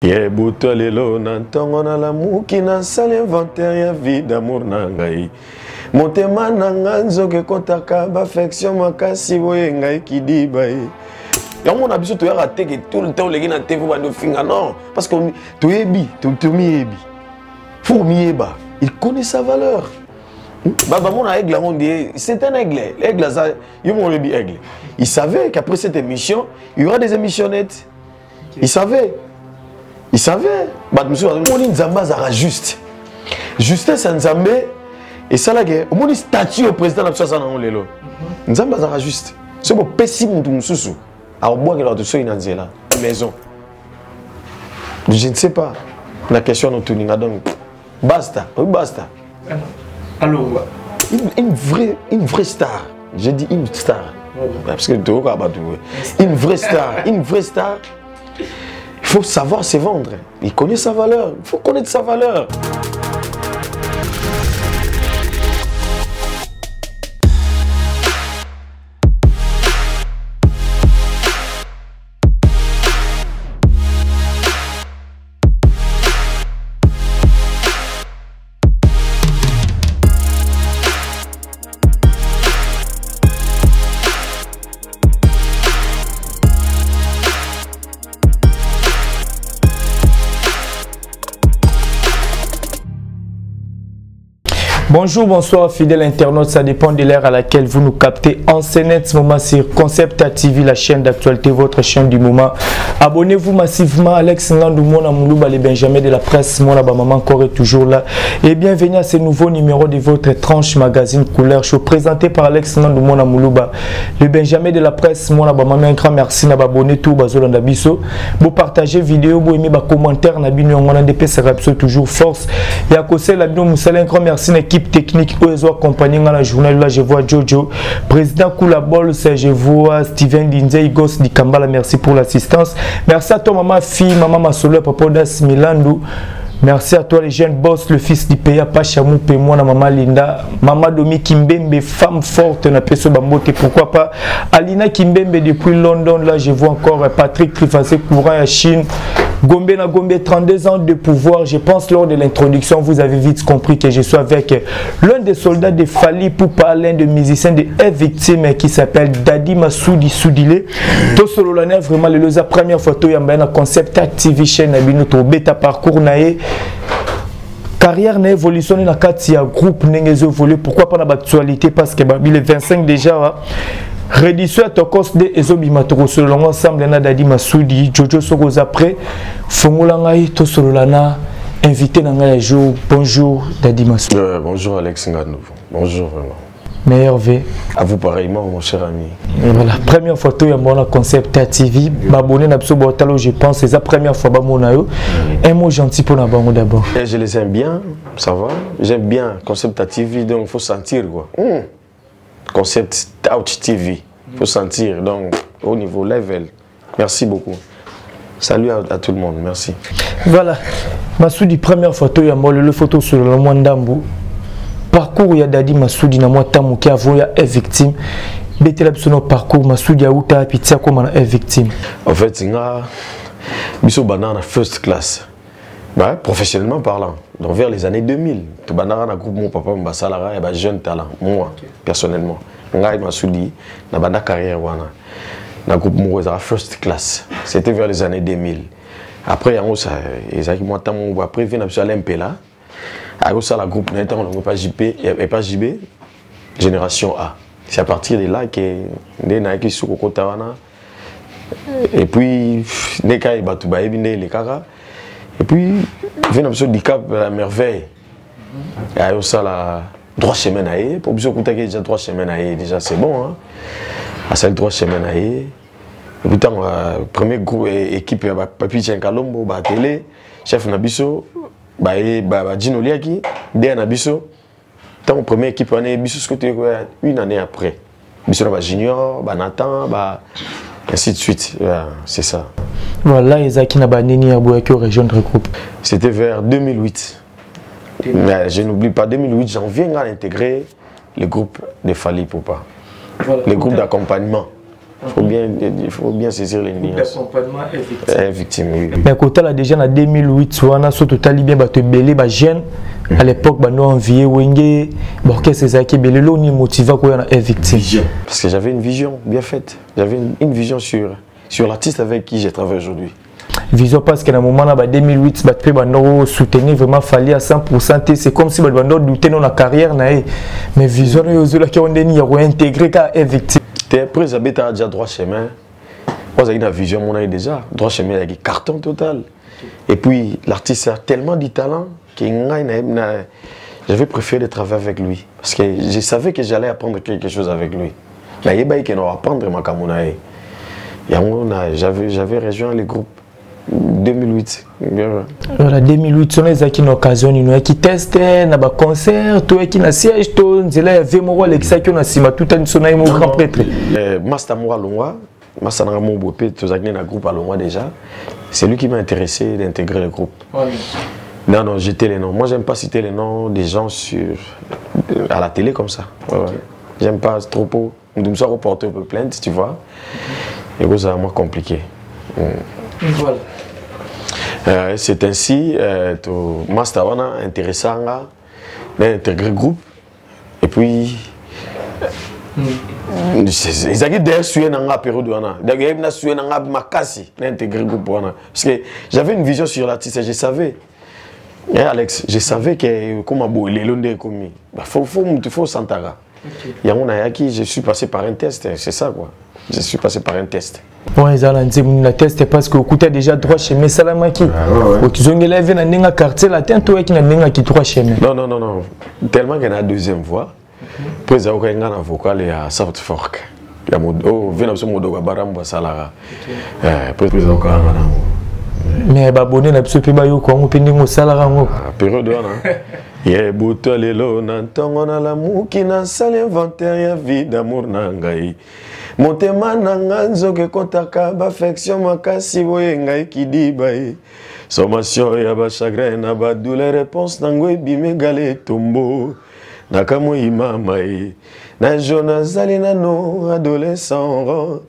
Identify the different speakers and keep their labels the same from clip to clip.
Speaker 1: Ye buto lelo na ntongo na lamuki na sali inventaire ya vie d'amour na ngai. Motema na nga nzoke kotaka bafection makasi boye ngai kidiba ye. Yango na biso to yaka teke tout le temps legi na tevo ba do finga non parce que to yebi to miyebi. Faut miyeba, il connaît sa valeur. Baba mon aigle on dit c'est un aigle. L'aigle ça yo mon lebi aigle. Il savait qu'après cette émission, il y aura des émissionnettes. Il savait. Il savait. Monsieur, on dit Nzamba zara juste. Justesse Nzambe et ça là que on dit statut au président de la na lelo. Nzamba zara juste. C'est bon pessime tout mususu. Alors boire que l'autre soit inanzela maison. Je ne sais pas. La question nous tourne donc basta. Oui basta.
Speaker 2: Alors
Speaker 1: une vraie star. J'ai dit une star. Parce que tu vois une vraie star. Il faut savoir se vendre. Il connaît sa valeur. Il faut connaître sa valeur.
Speaker 2: Bonjour, bonsoir fidèles internautes, ça dépend de l'heure à laquelle vous nous captez en ce moment sur Concept TV, la chaîne d'actualité, votre chaîne du moment. Abonnez-vous massivement, Alex Ngandou, Mona Moulouba, les Benjamin de la presse, Mona Maman encore est toujours là. Et bienvenue à ce nouveau numéro de votre tranche magazine couleur show présenté par Alex Ngandou, Mona Moulouba, le Benjamin de la presse, Mona Maman. Un grand merci à abonner tout, Bazola Nabiso. Vous partagez vidéo, vous aimez vos commentaires, Nabino, on a des PC toujours force. Et à cause de la vidéo, un grand merci à l'équipe technique où ils ont accompagné dans la journée. Là je vois Jojo, président Koulabol, je vois Steven Dinze, Igos Dikambala, merci pour l'assistance. Merci à toi maman fille, maman Masolo, papa Das Milandou. Merci à toi les jeunes boss, le fils d'Ipea, Pachamou, Pémoina, maman Linda, maman Domi Kimbembe, femme forte, na peso bambote, pourquoi pas. Alina Kimbembe depuis London, là je vois encore Patrick Trifacé, courant à Chine. Gombe na Gombe, 32 ans de pouvoir. Je pense lors de l'introduction, vous avez vite compris que je suis avec l'un des soldats de Fali Poupa, l'un des musiciens de Victime qui s'appelle Dadi Massoudi Soudile. Tout solo l'année, vraiment, la première photo, il y a un concept TV chaîne, notre bêta parcours naé. Carrière na évolution na katia groupe n'engez évolué. Pourquoi pas dans l'actualité? Parce que il est 25 déjà. Rédition à Tokos de Ezobimatoro sur l'ensemble na Dadi Massoudi Jojo Soros après Fongolangai to Solana invité na ngai jour. Bonjour Dadi Massoudi.
Speaker 1: Bonjour Alex Ngandou. Bonjour vraiment.
Speaker 2: Meilleur V.
Speaker 1: À vous pareillement mon cher ami.
Speaker 2: Et voilà, première photo ya mon Concept TV, m'abonner na biso botalo je pense c'est la première fois ba mona yo. Un mot gentil pour na bango d'abord.
Speaker 1: Je les aime bien, ça va. J'aime bien Concept TV donc il faut sentir quoi. Concept Touch TV, il faut sentir, donc au niveau level. Merci beaucoup. Salut à tout le monde, merci.
Speaker 2: Voilà, Massoudi, première photo, il y a le photo sur le Mwandambu. Parcours, il y a Dadi Massoudi, na Mwatamu qui a vu est victime. Betela biso parcours, Massoudi a outa pitia comme est victime.
Speaker 1: En fait, c'est un biso banana first class. Bah, professionnellement parlant, donc vers les années 2000, tu as un groupe mon papa Mbasalara et un jeune talent, moi personnellement. Ngai Massoudi, na banda carrière wana. Na groupe mon first class. C'était vers les années 2000. Après on ça ezaki moi tant après vient sur l'MPLA. Après ça la groupe n'étant on pas JP et pas JB génération A. C'est à partir de là que des naiki sukoko tawana. Et puis nekai batu ba ebine les kaka. Et puis, vient un du cap à la merveille. Il y a aussi la droit chemin à y. Pour bien écouter déjà droit chemin à y, déjà c'est bon. Hein? À celle droit chemin à y. Et puis, dans la première groupe équipe, Papi Tchenkalombo, télé, chef Nabiso, Djino Liaki, Dea Nabiso. Dans la première équipe, on est une année après. Biso Junior, Nathan, ainsi de suite. C'est ça.
Speaker 2: Voilà, Isaki Nabanini a boué qui rejoindre le groupe.
Speaker 1: C'était vers 2008. Mais je n'oublie pas, 2008, j'en viens à intégrer le groupe de Fali Poupa. Voilà, le groupe d'accompagnement. Il faut bien saisir les nuances. Victime, oui.
Speaker 2: Mais quand là déjà en 2008, on a surtout bien battu belé, bah jeune. À l'époque, bah nous envié Wenge, bah qu'est-ce que c'est qui belé, l'on y motive à quoi on est victime.
Speaker 1: Parce que j'avais une vision bien faite. J'avais une vision sur l'artiste avec qui j'ai travaillé aujourd'hui.
Speaker 2: Vision parce qu'à un moment là, bah 2008, bah tu peux soutenir vraiment fallait à 100%. C'est comme si bah douter dans la carrière mais vision là qui on est ni intégré qu'à est victime.
Speaker 1: Après, j'avais déjà droit chemin. Moi, j'ai une vision, mon avis déjà. Droit chemin, il y a carton total. Et puis, l'artiste a tellement de talent que j'avais préféré travailler avec lui. Parce que je savais que j'allais apprendre quelque chose avec lui. Mais il y a qui n'ont apprendre ma camonaï. J'avais rejoint le groupe 2008.
Speaker 2: Voilà, 2008, on a une occasion, on a qui teste, on a un concert, on a un siège, on a vraiment Alexa qui a tout un grand prêtre.
Speaker 1: Master Moura Longwa, Master Namo Bopé, tous les groupe à Longwa déjà. C'est lui qui m'a intéressé d'intégrer le groupe. Non, j'étais les noms. Moi, j'aime pas citer les noms des gens à la télé comme ça. J'aime pas trop. Je me suis reporté un peu plainte, tu vois. Et c'est vraiment compliqué.
Speaker 2: Voilà.
Speaker 1: C'est ainsi que Master Wana intéressant d'intégrer le groupe. Et puis, ils ont d'ailleurs sué dans la période. D'ailleurs, ils ont sué dans la makasi d'intégrer le groupe. Parce que j'avais une vision sur l'artiste et je savais. Alex, je savais que comme les Londais comme il faut s'entara. Il y a un qui je suis passé par un test, c'est ça quoi. Je suis passé par un test.
Speaker 2: Oui, le test parce que tu as déjà droit chez mes salamaki. Tu as un quartier latin, tu as un droit chez moi.
Speaker 1: Non. Tellement qu'il y a une deuxième voix. Après, il y a un avocat à South Fork. Il y a un modo Baram Salara.
Speaker 2: Mais abonné na biso pe ba yo ko pe ndingo salara ngo
Speaker 1: période wana ye buto lelo na ntongo na lamuki na sale inventaire ya vie d'amour na ngai motema na nganzo ke kotaka ba affection makasi boye ngai kidiba sommation ya ba chagrin na ba douleur réponse nango ebime gale tombo nakamo imama na Jonas alina no adolescent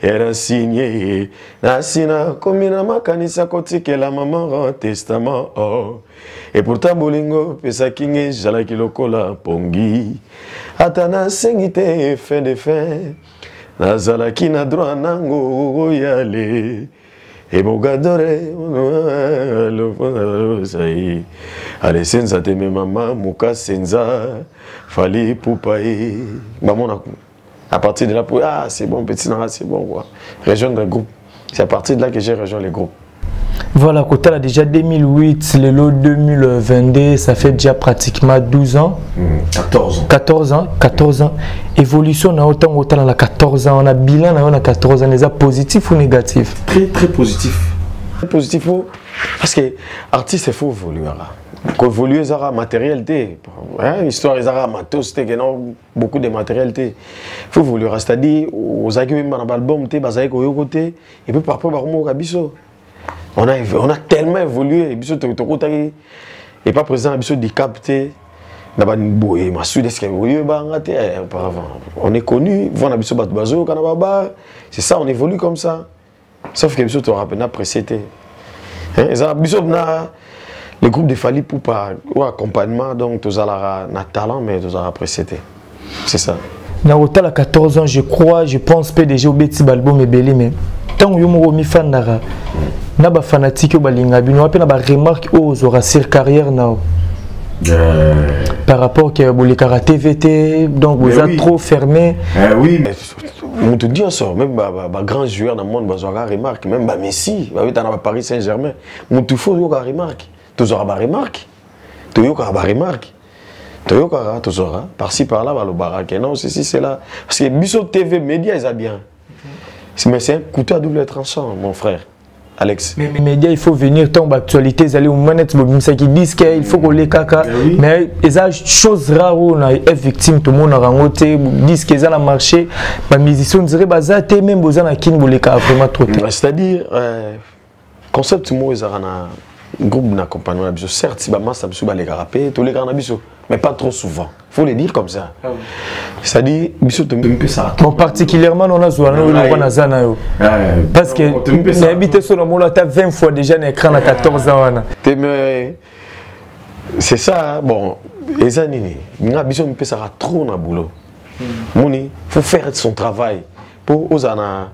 Speaker 1: era signé nasina komina makanisa kotikela maman testament et pourtant bolingo pesa kinge jala kilokola pongi atana sengite fin de fin nazala kina droit nango yale et bogadore allez senza te maman muka senza fali poupaye bamona. À partir de là, c'est bon, petit Nara, c'est bon, quoi. Rejoindre le groupe. C'est à partir de là que j'ai rejoint le groupe.
Speaker 2: Voilà, côté là, déjà 2008, le lot 2022, ça fait déjà pratiquement 12 ans. 14 ans. 14 ans. Évolution, on a autant dans la 14 ans. On a bilan, on a 14 ans. Est-ce positif ou négatif?
Speaker 1: Très positif. Très positif, parce que l'artiste, il faut évoluer. Pour évoluer, il y a la matérialité. L'histoire, il y a beaucoup de matérialité. Il faut évoluer. C'est-à-dire, aux albums, et puis par rapport on a tellement évolué. Et pas présent, de capter. On est connu, c'est ça, on évolue comme ça. Sauf que nous avons précédé. Le groupe de Fali pour accompagnement, donc tu as un talent, mais tu as précédé. C'est ça.
Speaker 2: Dans le 14 ans, je crois, je pense que déjà au petit album est belé, mais tant que je suis fan d'ara, na ba fanatique balinga bino pe na ba remarque aux aura sur carrière na par rapport que les karaté VT donc vous êtes trop fermé.
Speaker 1: Oui, mais on te dit on sort même grand joueur dans le monde bazora remarque même Messi, dans Paris Saint-Germain, on te faut yo remarque. Tu auras des remarques. Tu auras des remarques. Tu auras par-ci par-là, le baraque. Non, ceci, c'est là. Parce que Bissot TV, médias, ils ont bien. Mais c'est un couteau à double tranchant, mon frère. Alex.
Speaker 2: Mais les médias, il faut venir tomber actualité, ils allaient au manette, qui disent qu'il faut qu'on les caca. Mais il y a des choses rares où on est victime, tout le monde a rencontré, disent qu'ils ont marché. Les musiciens diraient, que même besoin de qui ne voulait vraiment trop.
Speaker 1: C'est-à-dire, concept, moi, ils ont groupe d'accompagnement, certes, si ça me les carapés, tous les gars, mais pas trop souvent. Il faut les dire comme ça. C'est-à-dire,
Speaker 2: bon, particulièrement, on a joué à Zana. Parce que j'ai habité sur le monde, tu as 20 fois déjà un écran à 14 ans.
Speaker 1: C'est ça, bon, les années, il y a trop de boulot. Il faut faire son travail pour aux arguments.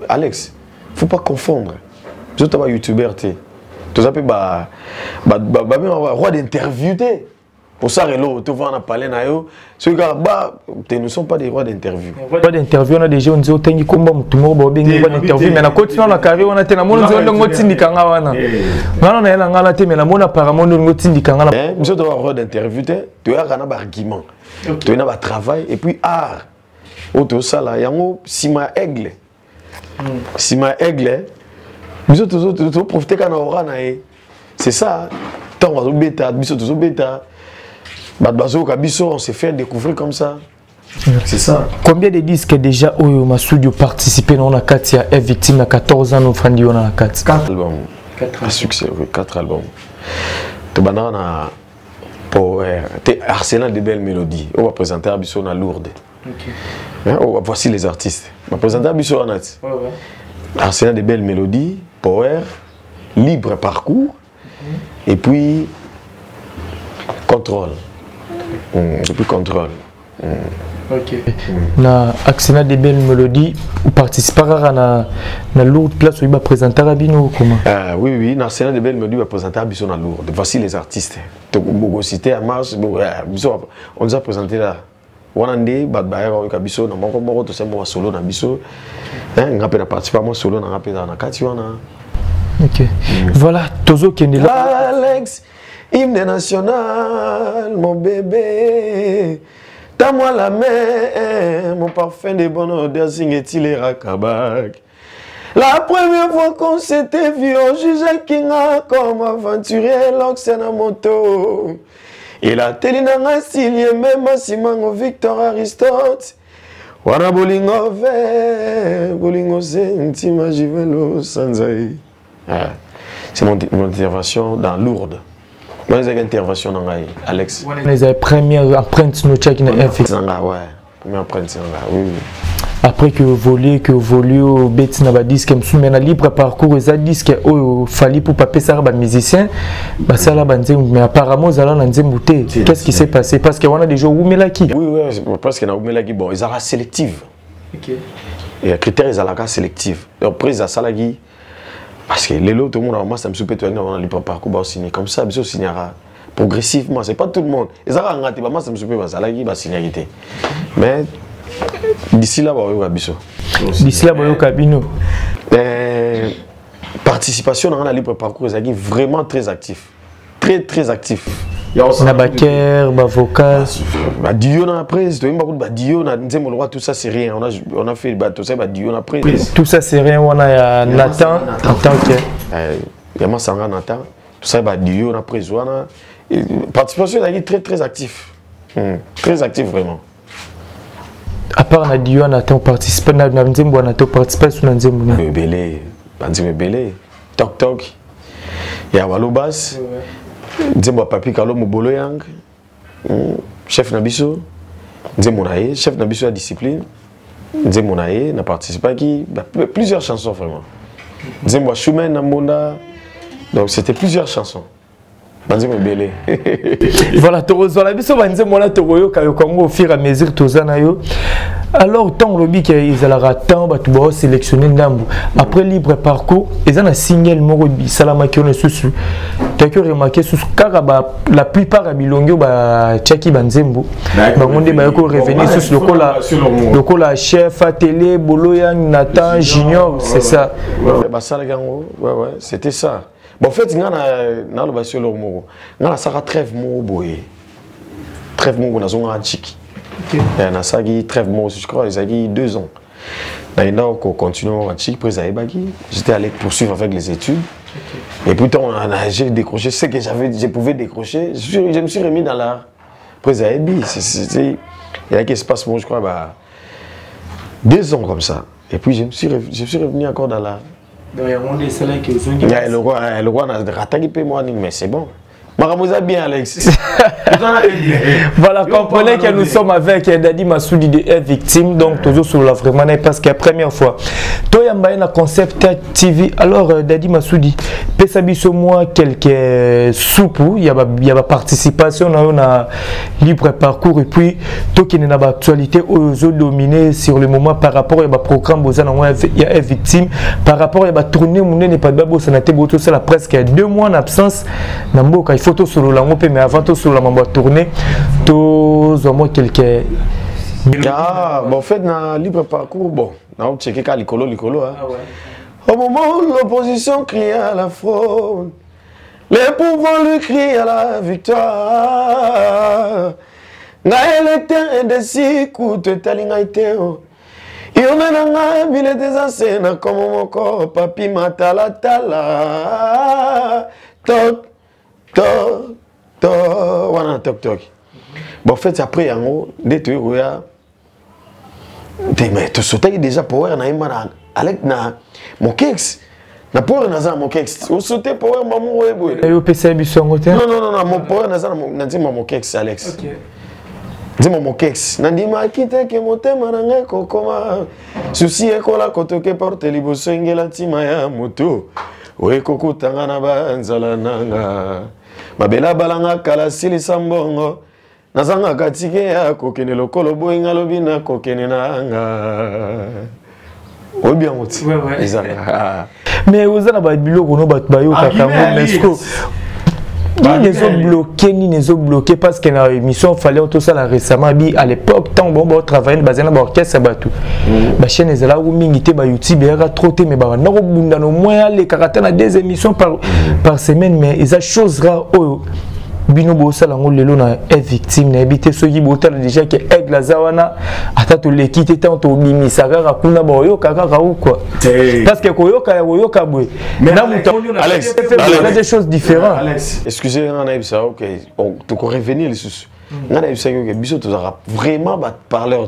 Speaker 1: Alex, il ne faut pas confondre. Je suis un youtubeur. Tu sais, roi d'interview. Pour ça, tu vas en parler. Ceux qui ne sont pas des rois d'interview.
Speaker 2: Roi d'interview, on a déjà dit que tu combat tout le monde mais on continue la carrière, on a été on a apparemment roi d'interview, tu as un argument, tu as un travail et puis art. Auto ça là, yango sima aigle. Sima aigle. Biso to profiter kana ora na e. C'est ça. Tant on bêta, biso to bêta. Bazo kabiso on s'est fait découvrir comme ça. C'est ça. Combien de disques déjà Oyo Masudio participé dans la Katia est victime à 14 ans au Frandi on a la 4
Speaker 1: albums. 4 succès, oui, 4 albums. To banana pour Arsenal de belles mélodies. On va présenter Abisso na Lourdes. Okay. Oh, voici les artistes. Je vais présenter Abisso Anat. Arsenal de belles mélodies, Power, Libre Parcours, et puis Contrôle. Et puis Contrôle.
Speaker 2: Ok. Na Arsenal de belles mélodies, vous participez à la lourde place où il va présenter Rabino comment?
Speaker 1: Oui, oui, na Arsenal de belles mélodies, il va présenter Abisso na Lourdes. Voici les artistes. Beaucoup cité à Mars, on nous a présenté là. Wanande badbaya ka biso na moko moko to semo solo na biso ngape na participer solo na ngape na kati wana.
Speaker 2: OK. Voilà, tozo kende là.
Speaker 1: Alex, hymne national, mon bébé. Tends-moi la main, mon parfum de bonne odeur signe-t-il et rakabak. La première fois qu'on s'était vu, on jugeait Kinga comme aventurier, l'oxène moto. Et la télé n'a signé même Simango Victor Aristote. Wana bolingo ve, bolingo sentima jivelo sanzai. C'est mon intervention dans Lourdes. Moi j'ai une intervention dans Alex.
Speaker 2: Les premières empreintes no check na FX.
Speaker 1: Ouais, première empreinte oui.
Speaker 2: Après que volé au bête na ba disque mais na libre parcours les disque au fallait pour papier ça ba musicien ba ça là mais apparemment ça là na nzembuté. Qu'est-ce qui s'est passé parce que on a des gens où melaki.
Speaker 1: Oui parce que na melaki bon ils ont la sélective. OK. Et critères ils ont la sélective. Donc prise à salagi parce que les autres tout le monde moi ça me soupe toi dans libre parcours ba signer comme ça biso signera progressivement c'est pas tout le monde. Ils ont raté ba moi ça me soupe ba salagi ba signer. Mais d'ici là,
Speaker 2: d'ici là,
Speaker 1: participation dans la libre parcours est vraiment très actif. Très actif.
Speaker 2: Na backer, ba vocal.
Speaker 1: Ba Dion après, tout ça c'est rien. On a fait tout ça, ba Dion après.
Speaker 2: Tout ça c'est rien, on a Nathan en tant que.
Speaker 1: Yama Sanga Nathan, tout ça ba Dion après, participation est très actif. Très actif vraiment.
Speaker 2: À part na Dieu on a participé na nzembo on a participé sur nzembo
Speaker 1: belé banzime belé tok ya walobas nzembo papi kalo mobolo yang chef na biso nzembo na ye chef na biso la discipline nzembo na ye na participé qui plusieurs chansons vraiment nzembo Schumann na Monda donc c'était plusieurs chansons.
Speaker 2: Voilà, tu reçois la biso banze mona to koyo ka Congo au fur et à mesure tozana yo. Alors tant lobi que ils ala temps ba tu ba sélectionner ndambu. Après libre parcours, ils ont un signal moko bi salama ki on susu. Tu as remarqué sous karaba la plupart à bilongo ba tchaki banzembo. Ba monde ba ko revenir sous le cola chef à télé Boloyang Nathan Junior, c'est ça.
Speaker 1: Ba salagango, ouais, c'était ça. Bon, en fait, dans le bassin, on a ça trêve mo boye. Trêve mo on a zone antique. On a ça qui trêve mo, je crois, ils ont 2 ans. Maintenant, on continue en antique, après j'étais allé poursuivre avec les études. Et puis j'ai décroché ce que je pouvais décrocher. Je me suis remis dans l'art. Après il y a qui se passe, moi, je crois, 2 ans comme ça. Et puis je me suis revenu encore dans l'art. Le roi n'a rattrapé moi, mais c'est bon. Maramouza bien, Alex.
Speaker 2: Voilà, comprenez que nous sommes avec Dadi Massoudi de F Victime, donc toujours sur la vraiment parce que la première fois. Toi, il y a un concept TV. Alors, Dadi Massoudi, Pesabiso moi quelques soupes, il y a participation, on a libre parcours et puis toi qui n'a pas actualité aux autres dominés sur le moment par rapport au programme il y a F Victime, par rapport à la tournée, on n'est pas de babo, ça n'a été beau, c'est presque 2 mois en absence. Il faut sur la mais avant tout sur la maman tournée tous au moins quelques
Speaker 1: bon en fait dans libre parcours bon on checker qu'à l'écolo hein. Au moment où l'opposition crie à la fraude, les pouvoirs lui crient à la victoire. Na électeur indécis coûte talingaité il menanga bile des anciens comme mon corps papi matala tala toc wana toc. Bon en fait après en haut dès tu vois mais tu sautais déjà power na imana avec na mon kex na power na za mon kex tu sautais power maman webo
Speaker 2: et au PC biso ngote
Speaker 1: non mon power na za na dit mon kex Alex OK dis mon kex na dit ma kite ke motema na ngai kokoma souci ekola kotoke porte liboso ngela tima ya moto we kokutanga na banzala nanga mabela balanga kala silisa mbongo nazanga katike ya kokene lokolo boyinga lobina kokene nanga bien moti
Speaker 2: mais vous avez ba biloko no ba yo katango mesko ni les ont bloqués parce que dans l'émission fallait tout ça récemment à l'époque tant bon travailler dans un orchestre batou ba chaîne est là où mingité ba YouTube ya trotté mais ba na bunda no moins les caractères dans des émissions par semaine mais ils a chose rare bino bo sala ngolelo na victime na habité ceux qui botal déjà que aigle lazawana ata to l'équité tant to bimisaka ka kuna ba yo kaka ou quoi parce que koyoka bwe na muta
Speaker 1: Alex
Speaker 2: c'est des choses différentes
Speaker 1: Alex excusez on a ça OK on te revenir les sous on a ça que biso to vraiment ba parler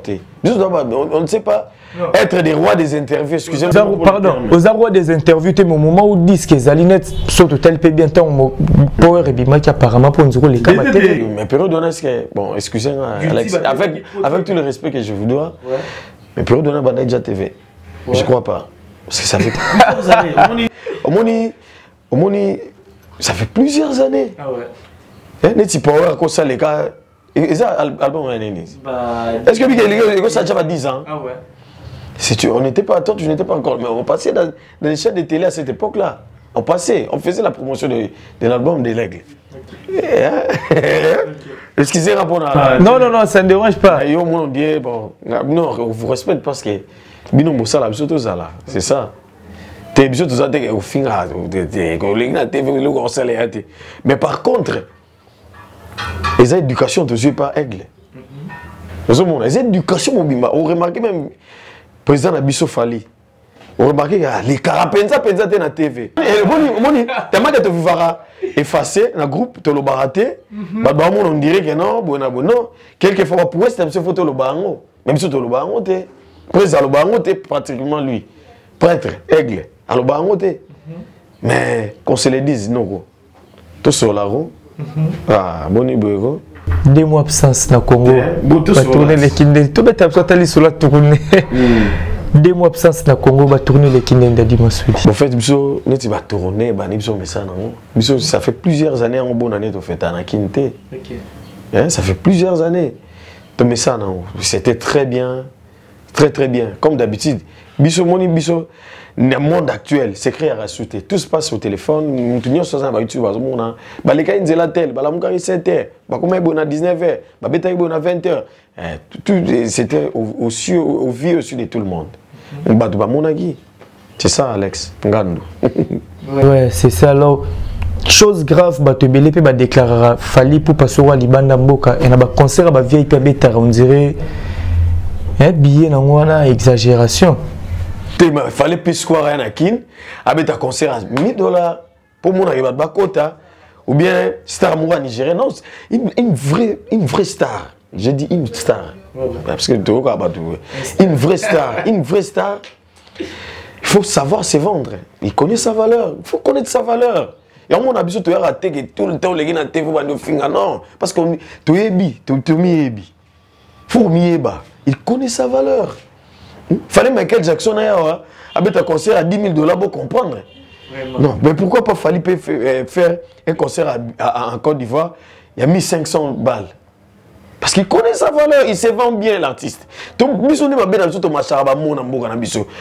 Speaker 1: on ne sait pas être des rois des interviews, excusez-moi.
Speaker 2: Pardon, aux rois des interviews, c'est mon moment où disent que Zalinette saute tel peu bien temps, Power et Bima qui apparemment pour nous les camarades.
Speaker 1: Mais période donné, bon, excusez-moi, Alex, avec tout le respect que je vous dois, mais période donné, Bandaïdja TV, je crois pas. Parce que ça fait plusieurs années. Au Moni, ça fait plusieurs années. Ah ouais. N'est-ce pas Power, ça les gars. Et ça, album, est-ce que ça a 10 ans? Ah ouais. On n'était pas, toi tu n'étais pas encore, mais on passait dans les chaînes de télé à cette époque-là. On faisait la promotion de l'album de l'Aigle. Excusez-moi pour
Speaker 2: non, ça ne dérange pas.
Speaker 1: On dit, bon, non, on vous respecte parce que Bino Moussala, c'est ça. Mais par contre, les éducations ne sont pas Aigle. Les éducations, on remarque même. Président Abisso Fali. On remarque que les carapenza penza na TV. Et moni tellement que tu vas effacer dans groupe to lo baraté, on dirait que non, bon. Quelquefois pour cette photo lo bango, même si to lo bango té. Président lo bango té pratiquement lui. Prêtre Aigle, à lo bango té. Mais qu'on se le dise non. Tout sur la roue. Ah, boni boego.
Speaker 2: 2 mois absence na Congo. Va tourner les Kindé. Tout bête absence ali sur la tournée. 2 mois absence na Congo va tourner les Kindé Dadi Massoudi.
Speaker 1: En fait, biso neti va tourner ba ni biso message nango. Biso ça fait plusieurs années en bonne année to fait na Kinté. OK. Hein, ça fait plusieurs années. To message nango. C'était très bien. Très bien. Comme d'habitude. Biso moni biso le monde actuel, c'est créé à rajouter. Tout se passe au téléphone. Nous tenions sur YouTube. Les gens la tel, les 7h, à 19h, à 20h. C'était au vu au-dessus de tout le monde. C'est ça, Alex.
Speaker 2: Ouais, c'est ça. Alors, chose grave, te belé pe ba déclarer fali pour passer au Libanda Mboka et na ba concert ba vieille pe on dirait billet na ngwana exagération.
Speaker 1: Il fallait plus quoi rien à kin avec un concert à $1000 pour mon arrivée à Kota ou bien star moura nigérien non une vraie star j'ai dit une star parce que une vraie star il faut savoir se vendre. Il connaît sa valeur. Il faut connaître sa valeur. Et on a besoin de rater que tout le temps, les gens ont fait non. Parce que tu es bi, tu es bi. Faut mieba. Il connaît sa valeur. Fallait Michael Jackson avec un concert à 10 000 $ pour comprendre. Vraiment. Non, mais pourquoi pas fallait faire un concert en Côte d'Ivoire, il y a 1500 balles. Parce qu'il connaît sa valeur, il se vend bien l'artiste.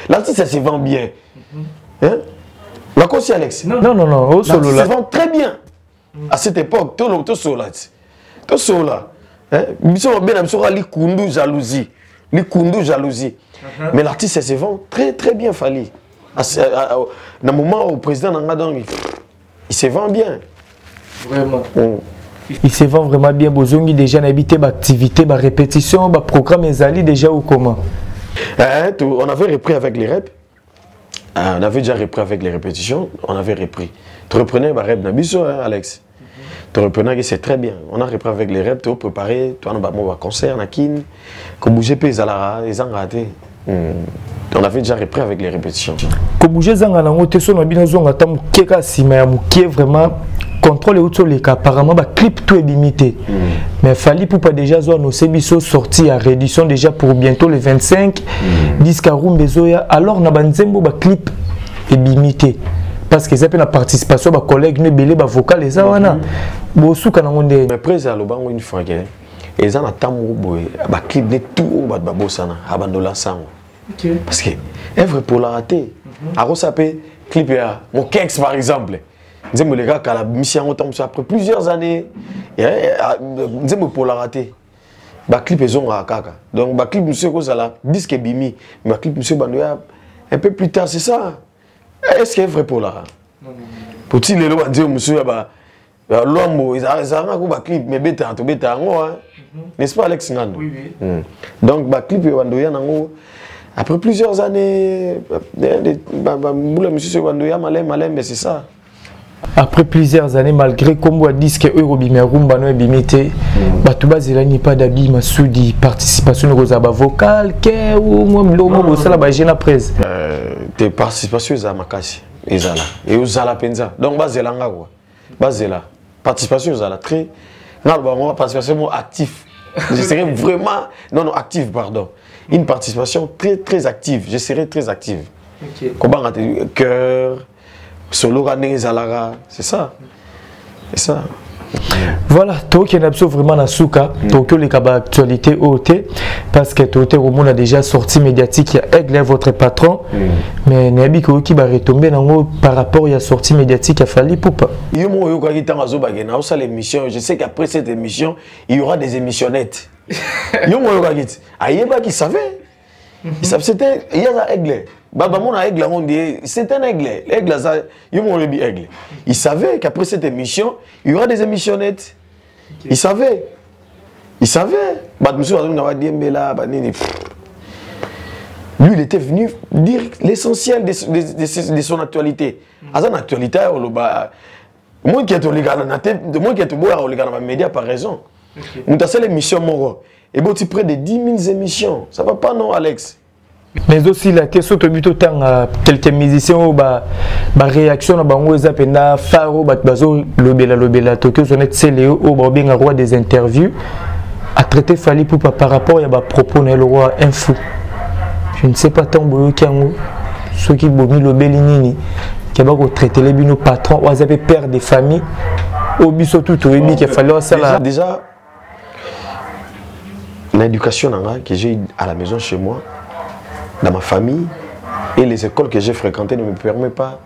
Speaker 1: L'artiste se vend bien. Hein? La cause Alex.
Speaker 2: Non. Il
Speaker 1: se vend très bien. À cette époque, tout cela. Tout cela. Jalousie. Mais l'artiste se vend très très bien, Fali. Dans le moment où le président il se vend bien.
Speaker 2: Vraiment. Il se vend vraiment bien. Bozongi déjà habité l'activité, la répétition, le programme Ezali déjà ou comment?
Speaker 1: On avait repris avec les reps. On avait déjà repris avec les répétitions. On avait repris. Tu reprenais les reps Nabiso, Alex. Tu reprenais, c'est très bien. On a repris avec les reps, tu as préparé, tu as un concert, Nakin, comme bouger Zalara, les raté. On avait déjà repris avec les répétitions.
Speaker 2: Comme bouger Zangana, on a vraiment contrôle et les cas. Apparemment, le clip tout est limité. Mais il fallait pour pas déjà voir nos sébisos sortis à réédition déjà pour bientôt le 25. Disque à Rumbezoya. Alors, on a un clip est limité. Parce que c'est la participation de collègues, ne belé, vocal et ça, on a.
Speaker 1: Mais après, une fois que ils ont un clip de tout, parce que œuvre pour la rater. Alors, ça peut clip mon Kex par exemple. Nous les gars, la mission après plusieurs années, nous pour la rater. Clip ils ont à Kaka. Donc, clip monsieur Kozala, disque bimi, mais clip monsieur Bandoya, un peu plus tard, c'est ça. Est-ce qu'il est vrai pour la pour les lois dire monsieur l'homme ils ont un clip mais bêta n'est-ce pas Alex Ngando? Oui. Donc clip Bandoya après plusieurs années monsieur Bandoya malin mais c'est ça.
Speaker 2: Après plusieurs années, malgré comme on dit que Eurobimé Rumbano est bimité, Batouba n'y pas d'habit, Massoudi, participation aux abats vocales, que ou moi, l'homme, ça la j'ai la presse.
Speaker 1: Tes participations à Makasi, Ezala, et aux Zala Penza. Donc, Bazelanga, quoi. Bazela. Participation aux Zala, très. Non, participation active. Je serai vraiment. Non, active, pardon. Une participation très, très active. Je serai très active. Comment cœur. Solo Zalara, c'est ça. C'est ça.
Speaker 2: Voilà, Tokyo n'a vraiment la souka, Tokyo les cabas actualité OT, parce que Tokyo au monde a déjà sorti médiatique, il y a Aigle, votre patron, mais Nabi qui va retomber par rapport à la sortie médiatique, il a fallu pour pas.
Speaker 1: Je sais qu'après cette émission, il y aura des émissionnettes. Il qui savait. Il y a un aigle. C'est un aigle. Aigle. Il savait qu'après cette émission, il y aura des émissionnettes. Il savait. Lui, il était venu dire l'essentiel de son actualité. À son actualité, moi qui est au média par raison. Nous avons l'émission Moro. Et bon, tu près de 10 000 émissions. Ça va pas, non, Alex?
Speaker 2: Mais aussi la question de quelques musiciens ou réaction à bango ezapenda faro bazo lobela Tokyo sonnet Céléo au bien roi des interviews a traité Fally Ipupa par rapport à propos le roi info. Je ne sais pas tant boyo kiango ceux qui bomi lobeli nini qui va traiter les bino patrons ou avez père des familles au biso tout au qui fallait ça
Speaker 1: déjà l'éducation que j'ai à la maison chez moi, dans ma famille, et les écoles que j'ai fréquentées ne me permettent pas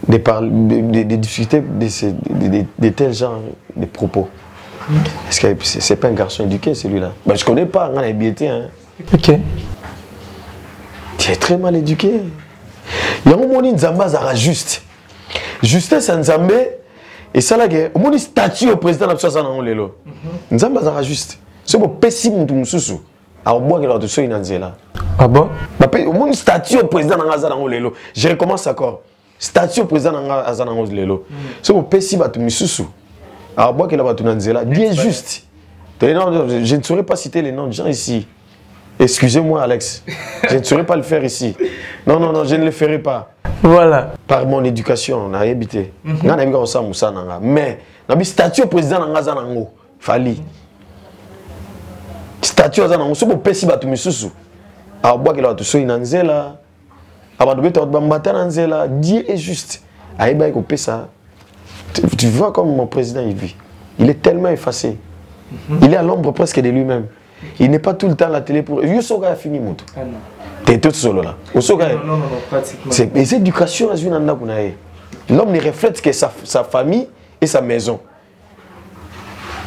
Speaker 1: de discuter de tels genres de propos. Parce que c'est pas un garçon éduqué celui-là. Ben, je connais pas, on a bien. Hein.
Speaker 2: Ok.
Speaker 1: Tu es très mal éduqué. Il y a un moment où Nzamba sera juste. Justesse à Nzambé. Et ça là, au moins statut au président de la Lelo. Nzamba sera juste. C'est un pessime de Moussou. Alors, moi, je suis là.
Speaker 2: Ah bon?
Speaker 1: Au moins statut au président de Lelo. Je recommence encore. Statut au président de Lelo. C'est un pessime de Moussou. Alors, moi, je suis là. Bien juste. Je ne saurais pas citer les noms de gens ici. Excusez-moi, Alex. Je ne saurais pas le faire ici. Non, non, non, je ne le ferai pas.
Speaker 2: Voilà.
Speaker 1: Par mon éducation, on a habité. On a habité ensemble, mais on a statut au président Nango. Fali. Statut au Zanango. Si vous pèsez, vous avez mis alors, bois que là, tu sois inanzela. Alors, tu vas Dieu est juste. Aïba, il ça. Tu vois comme mon président il vit. Il est tellement effacé. Il est à l'ombre presque de lui-même. Il n'est pas tout le temps à la télé pour. Yosoga a fini, moto. Ah non. T'es tout solo là. Non,
Speaker 2: non, pratiquement.
Speaker 1: C'est l'éducation à l'homme ne reflète que sa famille et sa maison.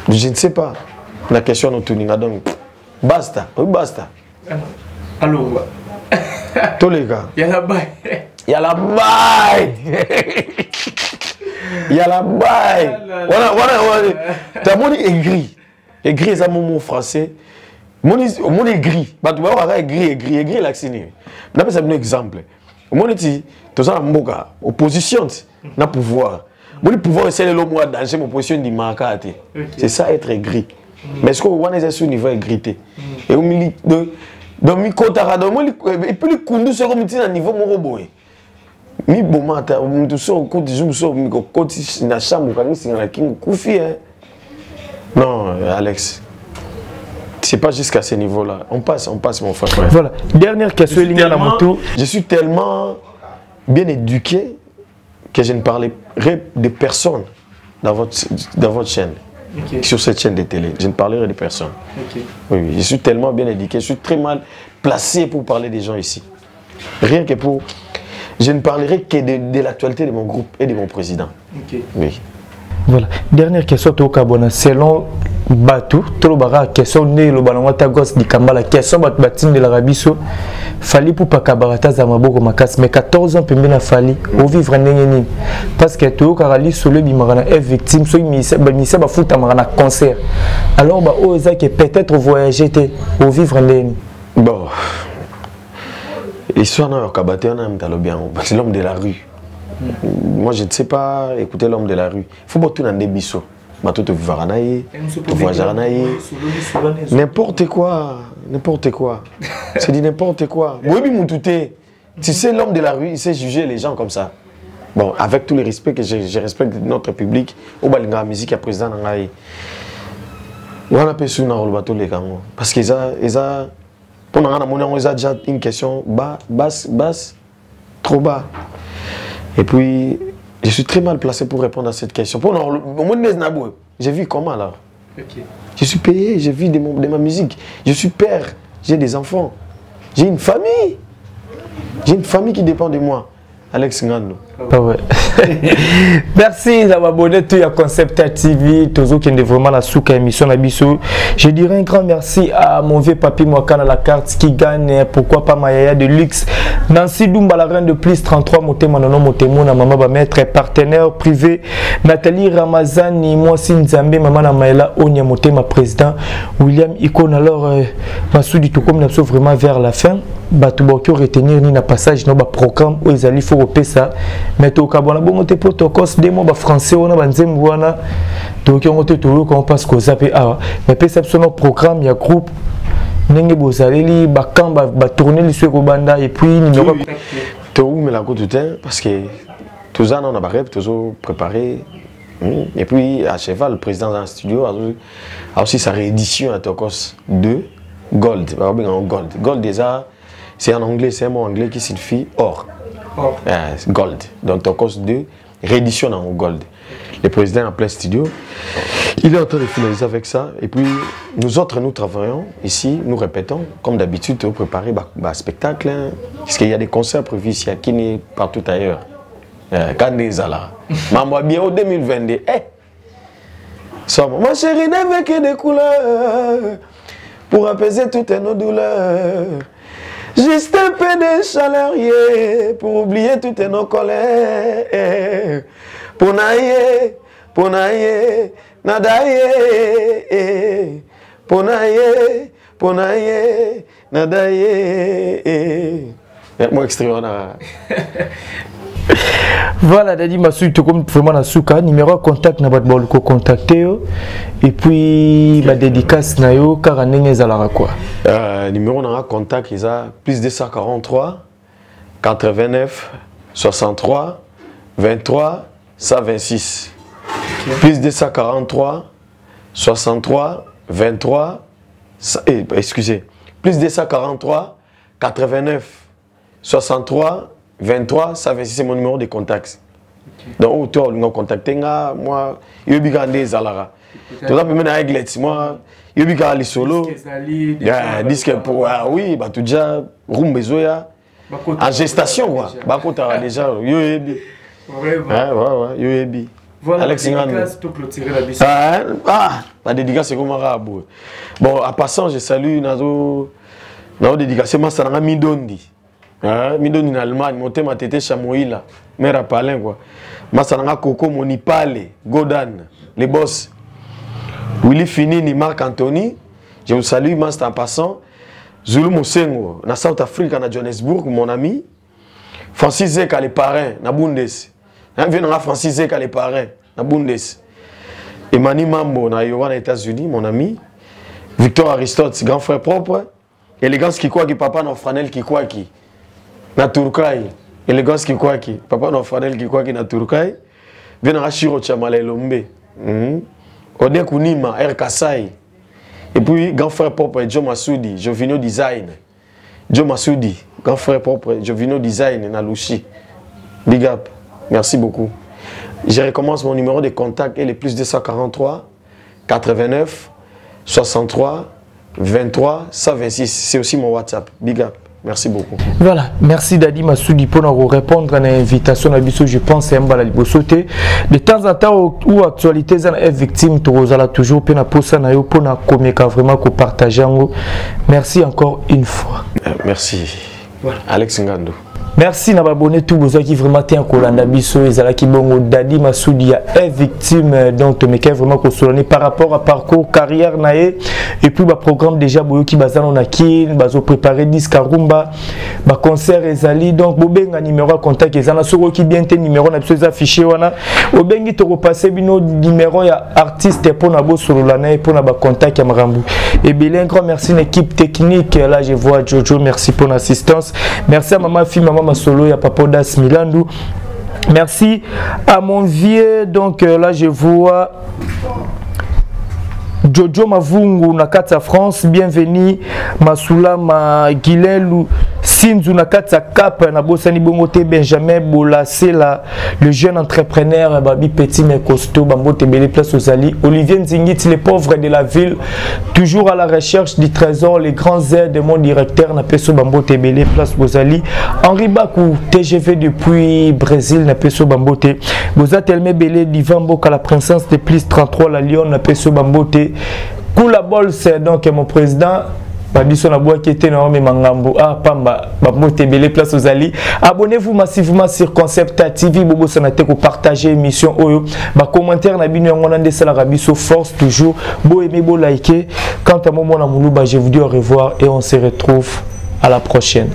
Speaker 1: Je ne sais pas. La question est tournée. Basta. Oui, basta.
Speaker 2: Alors,
Speaker 1: tous les gars.
Speaker 2: Il y a la baille.
Speaker 1: Il y a la baille. Il y a la baille. Voilà. T'as mon aigri. Aigri, c'est un mot français. Mon aigri. Bah, tu vois, aigri, l'accent. On appelle ça un exemple. Mon dit, tu as un boga, opposition, na pouvoir. Mon pouvoir, c'est le mot danger, mon position du marquate. C'est ça être aigri. Mais est-ce qu'on est sur le niveau aigrité? Et au milieu de. Donc, mi kotara donc et puis le kundu c'est comme un niveau mon robot. Mi bomata, on te sort côté jour so mi côté na chambre quand c'est na king koufi. Non, Alex. C'est pas jusqu'à ce niveau-là. On passe mon frère.
Speaker 2: Voilà. Dernière question,
Speaker 1: je suis tellement bien éduqué que je ne parlerai de personne dans votre chaîne. Okay. Sur cette chaîne de télé, je ne parlerai de personne. Okay. Oui, je suis tellement bien éduqué, je suis très mal placé pour parler des gens ici. Rien que pour... Je ne parlerai que de l'actualité de mon groupe et de mon président. Okay. Oui.
Speaker 2: Voilà. Dernière question, Tokabona. Selon Batou, Tolobara, question né le balangwata gos di Kambala, question batin de l'Arabie fali pour pas kabarata zamaboko makas, mais 14 ans pembena fali, au vivre n'engeni. Parce que tout karali solo bimarana est victime, so misa ba futa marana concert. Alors ba oza que peut-être voyager au vivre n'engeni.
Speaker 1: Bon. L'histoire n'a pas battu on a un bien, c'est l'homme de la rue. Moi je ne sais pas écouter l'homme de la rue. Il faut pas tout dans des bisous. N'importe quoi. C'est dit n'importe quoi. Tu sais, l'homme de la rue, il sait juger les gens comme ça. Bon, avec tout le respect que je respecte notre public, au balinga musique à président Nangaï. On a pu sur le bateau les Kango. Parce qu'ils ont déjà une question basse, trop bas. Et puis, je suis très mal placé pour répondre à cette question. J'ai vu comment là. Okay. Je suis payé, j'ai vu de ma musique. Je suis père, j'ai des enfants. J'ai une famille. J'ai une famille qui dépend de moi. Alex Ngando.
Speaker 2: Ah ouais. Merci d'avoir abonné à Concept TV. Toujours qui est vraiment la souka émission Abisso. Je dirais un grand merci à mon vieux papy Mwakana la carte qui gagne. Pourquoi pas Mayaya de luxe. Nancy Dumba la reine de plus 33 Motema Nono Motemo na maman va mettre partenaire privé. Nathalie Ramazani moi Sinzambe maman na Maëla Onya Motema président William Icon alors Massoudi tout comme nous vraiment vers la fin. Batubokyo retenir ni na passage no ba programme où ils allaient faut repérer ça. Mais au Cabana, bon, tu peux te cause des mots français, on a banzem wana. Donc on te tout quand on passe qu'aux AP A. Mais perception au programme, il y a groupe. N'engé bozaleli, bakam, ba tourner les suéco banda et puis il n'y aura pas.
Speaker 1: Tu où mais la côte du temps parce que tout ça on a barré, toujours préparé. Et puis à cheval, le président dans le studio a aussi sa réédition à Tokos 2 Gold. Gold. Gold déjà, c'est en anglais, c'est un mot anglais qui signifie or. Gold. Donc Tokos 2, réédition en gold. Le président en plein studio. Il est en train de finaliser avec ça. Et puis nous autres, nous travaillons ici, nous répétons, comme d'habitude, pour préparer un spectacle. Parce qu'il y a des concerts prévus ici à Kini, partout ailleurs. Kandezala. Maman bien au 2022. Ma chérie n'avait que des couleurs pour apaiser toutes nos douleurs. Juste un peu de chaleur pour oublier toutes nos colères. Pour naïe, nadaye. Pour naïe, nadaye. Moi extrait on a.
Speaker 2: Voilà, Dadi Massou, tu comme vraiment na souka numéro de contact na batbol ko contacter et puis ma dédicace na yo car ndenge ezalaka quoi.
Speaker 1: Numéro na contact ils a plus 243 89 63 23 126. Plus 243 63 23 excusez. Plus 243 89 63 23 126 c'est mon numéro de contact. Donc toi on contacter moi yobika ndé zalara. Toi même na église moi yobika li solo. Disque pour oui bah tu déjà rumbezoya en gestation quoi. Ba kota déjà yoyebi. Ouais yoyebi.
Speaker 2: Voilà,
Speaker 1: Alex Ngando. La dédicace c'est comme arabe. Bon, en passant, je salue Nazo dédicace moi ça na Midondi. Midondi en Allemagne, monté ma tête Chamoïla, mère à Palin quoi. Moi ça na Coco Monipale, Godan, les boss. Willy Finini, Marc Anthony, je vous salue moi en passant. Zulu Mosengo, na South Africa na Johannesburg mon ami. Francis Zeka les parrains na Bundes. Vient Francis Zeka les parrains na Bundes. Emmanuel Mambo na Yoruba, États-Unis, mon ami. Victor Aristote, grand frère propre. Élégance Kikwaki, papa no Franel Kikwaki. Na Turkai. Élégance Kikwaki, papa no Franel Kikwaki na Turkai. Vient na Shiro Chamale Lombe. Odé Kunima, R Kasai. Et puis grand frère propre Joe Massoudi, Jovino Design. Joe Massoudi, grand frère propre Jovino Design na Lushi. Big up. Merci beaucoup. Je recommence mon numéro de contact et le plus 243 89 63 23 126. C'est aussi mon WhatsApp. Big up. Merci beaucoup.
Speaker 2: Voilà, merci Dadi Massoudi pour nous répondre à l'invitation à Bissot. Je pense que c'est sauter. De temps en temps, où actualité est victime, tu as toujours pour vraiment partager. Merci encore une fois.
Speaker 1: Merci.
Speaker 2: Voilà.
Speaker 1: Alex Ngando.
Speaker 2: Merci na abonné tout besoin qui vraiment tient Kolanda biso ezala ki bongo Dadi Massoudi est victime donc mais qui vraiment consolé par rapport à parcours carrière naé et puis ba programme déjà boyo ki bazana na ki bazo préparer disque rumba ba concert ezali donc bobenga numéro contact ezana soko ki bien te numéro na biso affiché wana obengi to repasser bino numéro ya artiste pour na bo solo na et pour na ba contact ya marambu et bien un grand merci l'équipe technique là je vois Jojo merci pour l'assistance merci à maman fille maman Solo ya Papodas Milandu. Merci à mon vieux, donc là je vois Jojo Mavungu Nakata France, bienvenue Masula Magilelu Sinzu Nakata Cap Nabosani Bongote Benjamin Bolassé le jeune entrepreneur Babi Petit mais costaud Bambote Belle Place aux Ali Olivier Nzingit les pauvres de la ville toujours à la recherche du trésor les grands aides de mon directeur Napeso Bambote Belle Place aux Ali Henri Bakou TGV depuis Brésil Napeso Bambote Boza Telme Belle Divambo la princesse de plus 33 la Lyon Napeso Bambote Kula Bol c'est donc mon président Babiso na bois qui était énorme mangambo pamba bamote belle place aux ali abonnez-vous massivement sur Concept TV bobo sanate ko partager émission oyo ba commentaire na bino ngona ndé sala rabiso force toujours bo aimer bo liker quant à moi na muluba je vous dis au revoir et on se retrouve à la prochaine.